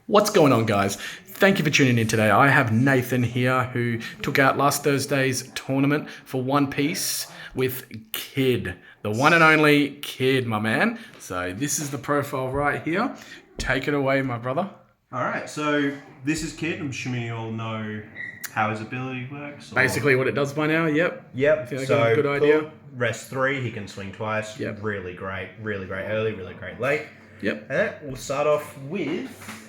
What's going on, guys? Thank you for tuning in today. I have Nathan here who took out last Thursday's tournament for One Piece with Kid, the one and only Kid, my man. So this is the profile right here. Take it away, my brother. All right, so this is Kid. I'm assuming you all know how his ability works. Basically what it does by now, yep. Yep. I think I so got a good idea. Rest 3, he can swing twice. Yep. Really great early, really great late. Yep. And we'll start off with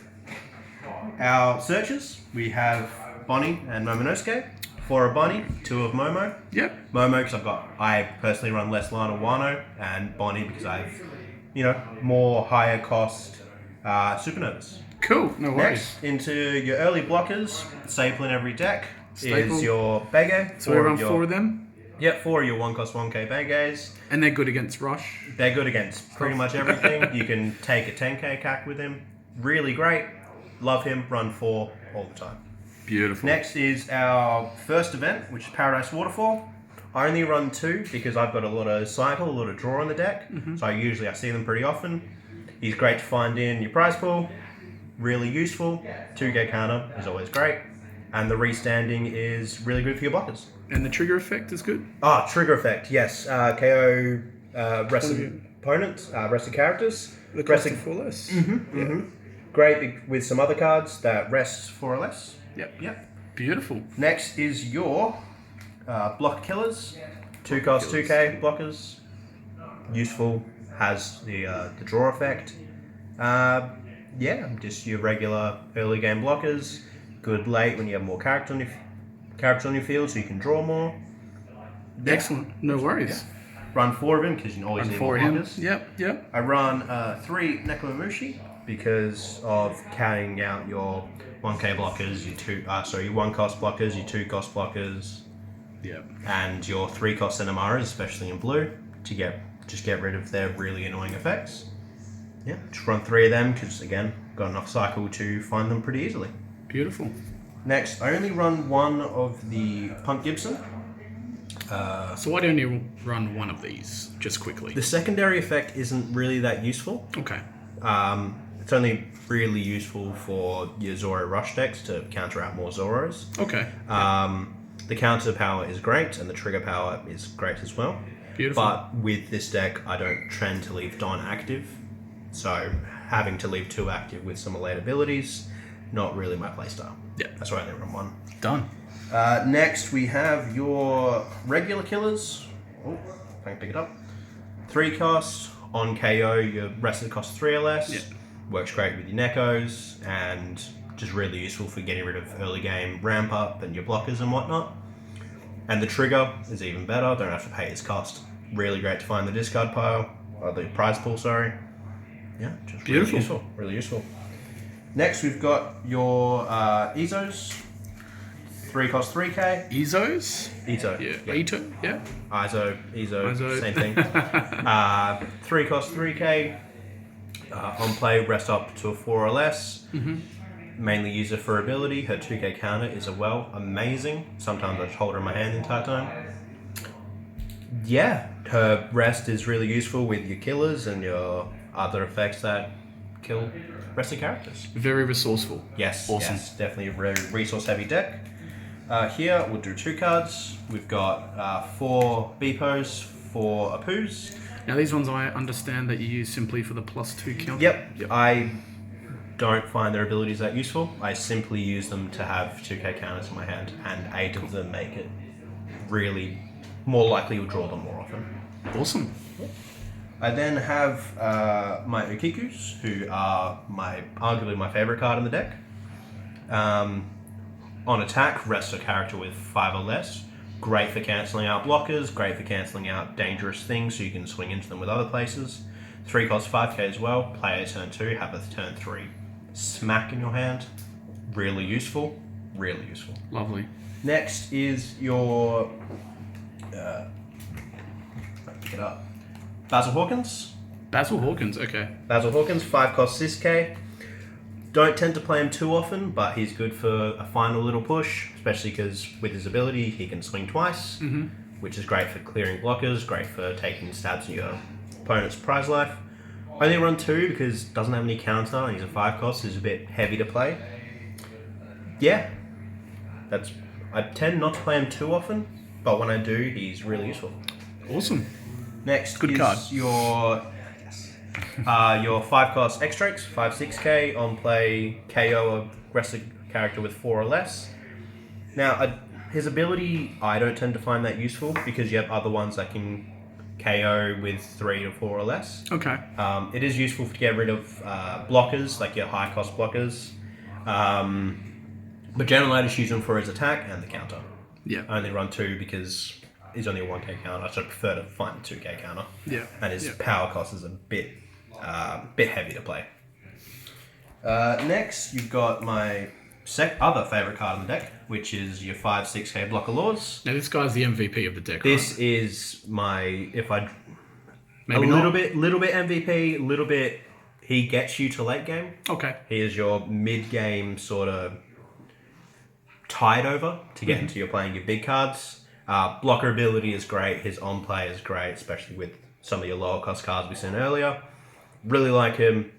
our searches. We have Bonnie and Momonosuke. 4 of Bonnie, 2 of Momo. Yep. Momo because I personally run less Lana Wano, and Bonnie because I have, more higher cost supernovas. Cool, no worries. Next, into your early blockers, staple in every deck Staple. is your Bege. So we run 4 of them. Yep, 4 of your 1 cost 1k Beges. And they're good against Rush. They're good against pretty much everything. You can take a 10k CAC with him. Really great. Love him. Run 4 all the time. Beautiful. Next is our first event, which is Paradise Waterfall. I only run 2 because I've got a lot of cycle, a lot of draw on the deck. Mm-hmm. So I see them pretty often. He's great to find in your prize pool. Really useful. 2k counter is always great. And the restanding is really good for your blockers. And the trigger effect is good? Trigger effect, yes. KO rested opponents, rested characters. The cost of 4 less. Mm-hmm, mm-hmm. Great with some other cards that rest 4 or less. Yep. Beautiful. Next is your block killers. 2 cost 2k blockers. Useful, has the draw effect. Just your regular early game blockers. Good late when you have more character on your field, so you can draw more. Excellent. No worries. Yeah. Run 4 of him because you always need more blockers. Yep. I run 3 Nekomamushi because of carrying out your 1k blockers, your 1 cost blockers, your 2 cost blockers, and your 3 cost Enemaras, especially in blue, to get rid of their really annoying effects. Yeah, just run 3 of them because again, got enough cycle to find them pretty easily. Beautiful. Next, I only run 1 of the Punk Gibson. So why don't you run 1 of these, just quickly? The secondary effect isn't really that useful. Okay. It's only really useful for your Zoro Rush decks to counter out more Zoros. Okay. The counter power is great, and the trigger power is great as well. Beautiful. But with this deck, I don't trend to leave Don active. So having to leave 2 active with some late abilities, not really my playstyle. Yeah. That's why I only run 1. Done. Next, we have your regular killers. Oh, if I can pick it up. 3 cost. On KO, your rested costs 3 or less. Yeah. Works great with your Nekos, and just really useful for getting rid of early game ramp up and your blockers and whatnot. And the trigger is even better. Don't have to pay its cost. Really great to find the discard pile, or the prize pool, sorry. Yeah, just Beautiful. Really useful. Next, we've got your Izos. 3 cost 3k. Izos? Ito. Yeah. Ito? Yeah. Izo, same thing. 3 cost 3k. On play, rest up to a 4 or less. Mm-hmm. Mainly use her for ability. Her 2k counter is amazing. Sometimes I just hold her in my hand the entire time. Yeah, her rest is really useful with your killers and your other effects that kill rested characters. Very resourceful. Yes, Awesome. Yes, definitely a very resource-heavy deck. Here, we'll do 2 cards. We've got 4 Beepos, 4 Apus. Now these ones I understand that you use simply for the +2 counter. Yep. I don't find their abilities that useful. I simply use them to have 2k counters in my hand, and 8 of them make it really more likely to draw them more often. Awesome. I then have my Ukikus, who are arguably my favorite card in the deck. On attack, rest a character with 5 or less. Great for cancelling out blockers, great for cancelling out dangerous things so you can swing into them with other places. 3 costs 5k as well. Play a turn 2, have a turn 3 smack in your hand. Really useful. Lovely. Next is your... pick it up. Basil Hawkins. Basil Hawkins, okay. Basil Hawkins, 5 cost 6k. Don't tend to play him too often, but he's good for a final little push, especially because with his ability, he can swing twice, which is great for clearing blockers, great for taking stabs at your opponent's prize life. Only run 2 because doesn't have any counter and he's a 5 cost, so he's a bit heavy to play. Yeah. I tend not to play him too often, but when I do, he's really useful. Awesome. Next Good is card. your 5 cost X-Strikes, 5/6k, on play KO a aggressive character with 4 or less. Now, his ability, I don't tend to find that useful because you have other ones that can KO with 3 or 4 or less. Okay. It is useful to get rid of blockers, like your high cost blockers. But generally I just use him for his attack and the counter. Yeah. I only run 2 because he's only a 1k counter, so I prefer to find a 2k counter. Yeah. And his power cost is a bit heavy to play. Next, you've got my other favourite card in the deck, which is your 5/6k Blocker Laws. Now this guy's the MVP of the deck, This right? is my, Maybe little bit MVP, little bit, he gets you to late game. Okay. He is your mid-game sort of tide over to get into your playing your big cards. Blocker ability is great. His on-play is great, especially with some of your lower cost cards we seen earlier. Really like him.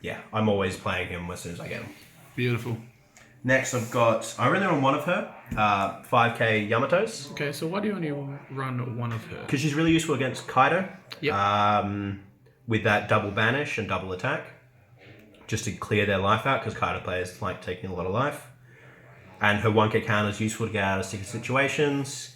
Yeah, I'm always playing him as soon as I get him. Beautiful. Next, I really run one of her, 5k Yamatos. Okay, so why do you only run one of her? Because she's really useful against Kaido. Yep. With that double banish and double attack. Just to clear their life out, because Kaido players like taking a lot of life. And her 1k counter is useful to get out of sticky situations.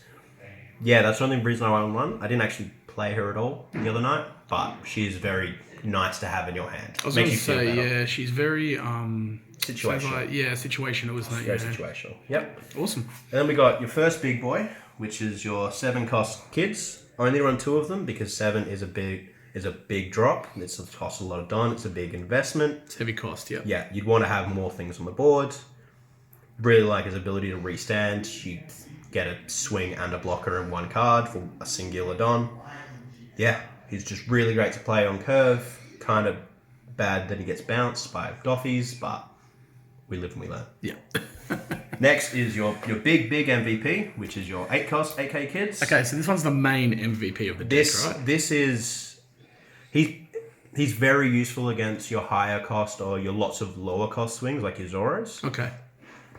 Yeah, that's the only reason I run one. I didn't actually play her at all the other night, but she's very nice to have in your hand. I was going to say, yeah, she's very... situational. Situational, isn't it? Very situational. Yep. Awesome. And then we got your first big boy, which is your 7 cost kids. Only run 2 of them because 7 is a big drop. It costs a lot of Don. It's a big investment. It's heavy cost, yeah. Yeah, you'd want to have more things on the board. Really like his ability to restand. You get a swing and a blocker in one card for a singular Don. Yeah, he's just really great to play on curve. Kind of bad that he gets bounced by Doffies, but we live and we learn. Yeah. Next is your big MVP, which is your 8 cost 8k kids. Okay, so this one's the main MVP of the deck, right? This is... He's very useful against your higher cost or your lots of lower cost swings, like your Zoros. Okay.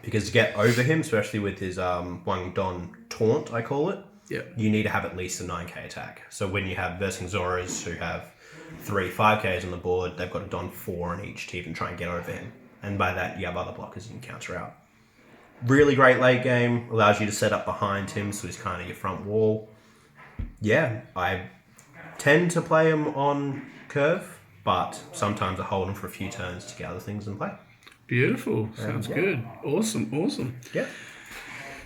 Because to get over him, especially with his one Don Taunt, I call it, you need to have at least a 9k attack. So when you have versing Zoras who have 3 5ks on the board, they've got a Don 4 on each to even try and get over him. And by that, you have other blockers you can counter out. Really great late game. Allows you to set up behind him, so he's kind of your front wall. Yeah, I tend to play him on curve, but sometimes I hold him for a few turns to get other things in play. Beautiful. Sounds good. Awesome. Yeah.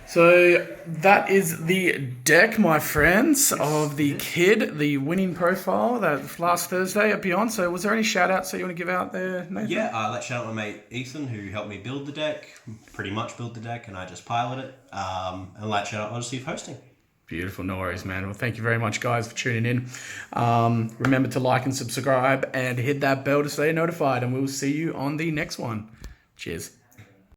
So that is the deck, my friends, of the kid, the winning profile that last Thursday at Beyond. So was there any shout outs that you want to give out there, Nathan? Yeah, let's shout out my mate Ethan, who helped me build the deck, pretty much build the deck, and I just pilot it. And let's shout out Odyssey for hosting. Beautiful. No worries, man. Well, thank you very much, guys, for tuning in. Remember to like and subscribe and hit that bell to stay notified, and we'll see you on the next one. Cheers.